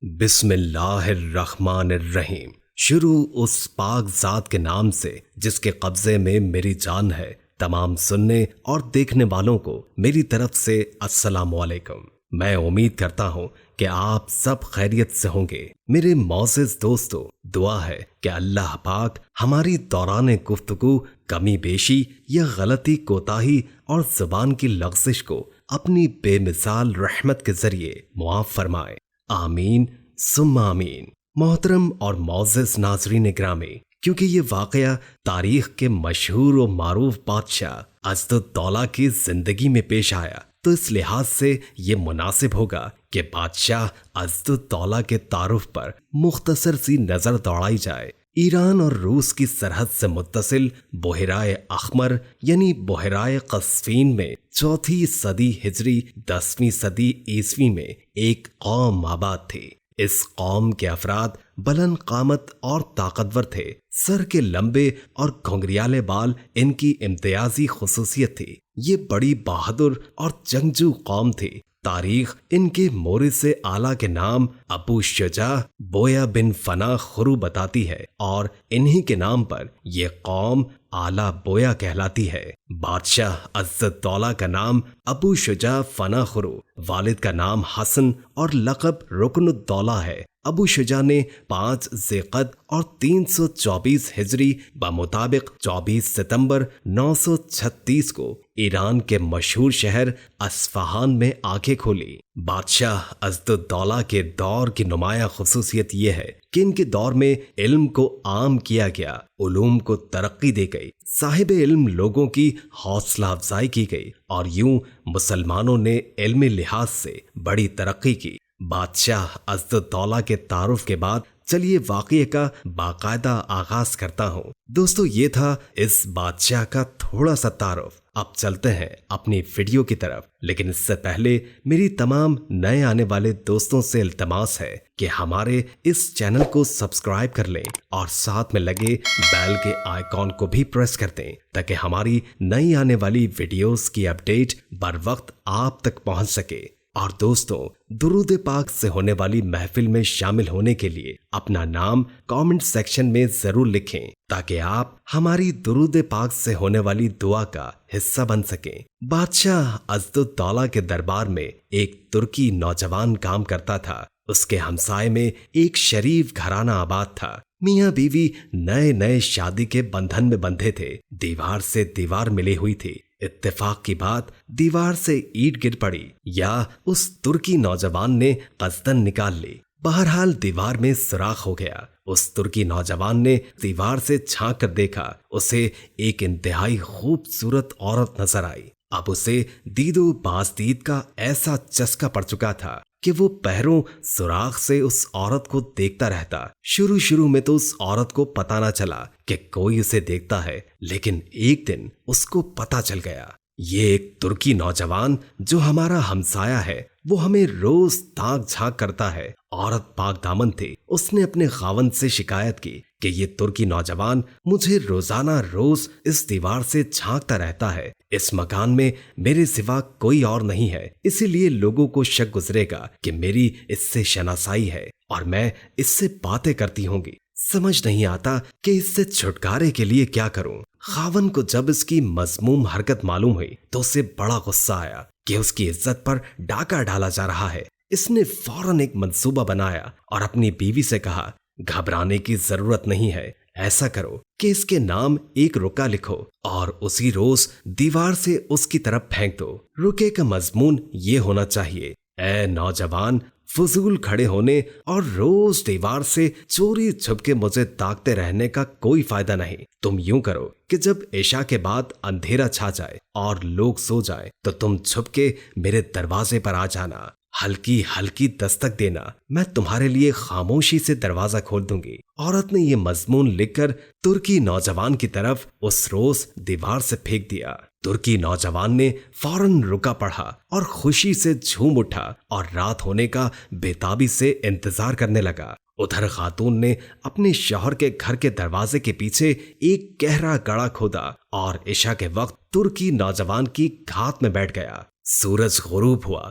بسم اللہ الرحمن الرحیم۔ شروع اس پاک ذات کے نام سے جس کے قبضے میں میری جان ہے۔ تمام سننے اور دیکھنے والوں کو میری طرف سے السلام علیکم۔ میں امید کرتا ہوں کہ آپ سب خیریت سے ہوں گے۔ میرے معزز دوستو، دعا ہے کہ اللہ پاک ہماری دوران گفتگو کمی بیشی یا غلطی کوتاہی اور زبان کی لغزش کو اپنی بے مثال رحمت کے ذریعے معاف فرمائے، آمین ثم آمین۔ محترم اور معزز ناظرین گرامی، کیونکہ یہ واقعہ تاریخ کے مشہور و معروف بادشاہ عضدالدولہ کی زندگی میں پیش آیا، تو اس لحاظ سے یہ مناسب ہوگا کہ بادشاہ عضدالدولہ کے تعارف پر مختصر سی نظر دوڑائی جائے۔ ایران اور روس کی سرحد سے متصل بحیرہ احمر یعنی بحیرہ قزوین میں 4ویں صدی ہجری 10ویں صدی عیسوی میں ایک قوم آباد تھی۔ اس قوم کے افراد بلند قامت اور طاقتور تھے۔ سر کے لمبے اور گھنگریالے بال ان کی امتیازی خصوصیت تھی۔ یہ بڑی بہادر اور جنگجو قوم تھی۔ تاریخ ان کے مورث اعلیٰ کے نام ابو شجاع بویا بن فنا خرو بتاتی ہے، اور انہی کے نام پر یہ قوم اعلیٰ بویا کہلاتی ہے۔ بادشاہ عضدالدولہ کا نام ابو شجاع فنا خرو، والد کا نام حسن اور لقب رکن الدولہ ہے۔ ابو شجاع نے 5 ذیقعد اور 324 ہجری بمطابق 24 ستمبر 936 کو ایران کے مشہور شہر اصفہان میں آنکھیں کھولی۔ بادشاہ عضدالدولہ کے دور کی نمایاں خصوصیت یہ ہے کہ ان کے دور میں علم کو عام کیا گیا، علوم کو ترقی دی گئی، صاحب علم لوگوں کی حوصلہ افزائی کی گئی، اور یوں مسلمانوں نے علمی لحاظ سے بڑی ترقی کی۔ بادشاہ عضدالدولہ کے تعارف کے بعد چلیے واقعے کا باقاعدہ آغاز کرتا ہوں۔ دوستو، یہ تھا اس بادشاہ کا تھوڑا سا تعارف۔ اب چلتے ہیں اپنی ویڈیو کی طرف، لیکن اس سے پہلے میری تمام نئے آنے والے دوستوں سے التماس ہے کہ ہمارے اس چینل کو سبسکرائب کر لیں اور ساتھ میں لگے بیل کے آئیکن کو بھی پریس کر دیں تاکہ ہماری نئی آنے والی ویڈیوز کی اپڈیٹ بر وقت آپ تک پہنچ سکے۔ اور دوستوں، درود پاک سے ہونے والی محفل میں شامل ہونے کے لیے اپنا نام کامنٹ سیکشن میں ضرور لکھیں تاکہ آپ ہماری درود پاک سے ہونے والی دعا کا حصہ بن سکیں۔ بادشاہ عضدالدولہ کے دربار میں ایک ترکی نوجوان کام کرتا تھا۔ اس کے ہمسائے میں ایک شریف گھرانہ آباد تھا۔ میاں بیوی نئے نئے شادی کے بندھن میں بندھے تھے۔ دیوار سے دیوار ملی ہوئی تھی۔ اتفاق کی بات، دیوار سے اینٹ گر پڑی یا اس ترکی نوجوان نے قصدن نکال لی۔ بہرحال دیوار میں سوراخ ہو گیا۔ اس ترکی نوجوان نے دیوار سے جھانک کر دیکھا، اسے ایک انتہائی خوبصورت عورت نظر آئی۔ اب اسے دید و بازدید کا ایسا چسکا پڑ چکا تھا کہ وہ پہروں سوراخ سے اس عورت کو دیکھتا رہتا۔ شروع میں تو اس عورت کو پتہ نہ چلا کہ کوئی اسے دیکھتا ہے، لیکن ایک دن اس کو پتہ چل گیا، یہ ایک ترکی نوجوان جو ہمارا ہمسایہ ہے، وہ ہمیں روز تاک جھانک کرتا ہے۔ عورت پاک دامن تھی۔ اس نے اپنے خاوند سے شکایت کی کہ یہ ترکی نوجوان مجھے روزانہ روز اس دیوار سے جھانکتا رہتا ہے۔ اس مکان میں میرے سوا کوئی اور نہیں ہے، اسی لیے لوگوں کو شک گزرے گا کہ میری اس سے شناسائی ہے اور میں اس سے باتیں کرتی ہوں گی۔ سمجھ نہیں آتا کہ اس سے چھٹکارے کے لیے کیا کروں۔ خاوند کو جب اس کی مذموم حرکت معلوم ہوئی تو اسے بڑا غصہ آیا کہ اس کی عزت پر ڈاکہ ڈالا جا رہا ہے۔ اس نے فوراً ایک منصوبہ بنایا اور اپنی بیوی سے کہا، گھبرانے کی ضرورت نہیں ہے، ایسا کرو کہ اس کے نام ایک رکا لکھو اور اسی روز دیوار سے اس کی طرف پھینک دو۔ رکے کا مضمون یہ ہونا چاہیے، اے نوجوان، فضول کھڑے ہونے اور روز دیوار سے چوری چھپ کے مجھے تاکتے رہنے کا کوئی فائدہ نہیں۔ تم یوں کرو کہ جب عشاء کے بعد اندھیرا چھا جائے اور لوگ سو جائیں تو تم چھپ کے میرے دروازے پر آ جانا، ہلکی ہلکی دستک دینا، میں تمہارے لیے خاموشی سے دروازہ کھول دوں گی۔ عورت نے یہ مضمون لکھ کر ترکی نوجوان کی طرف اس روز دیوار سے پھینک دیا۔ ترکی نوجوان نے فوراً رکا پڑھا اور خوشی سے جھوم اٹھا اور رات ہونے کا بےتابی سے انتظار کرنے لگا۔ ادھر خاتون نے اپنے شوہر کے گھر کے دروازے کے پیچھے ایک گہرا گڑھا کھودا اور عشاء کے وقت ترکی نوجوان کی گھات میں بیٹھ گیا۔ سورج غروب ہوا،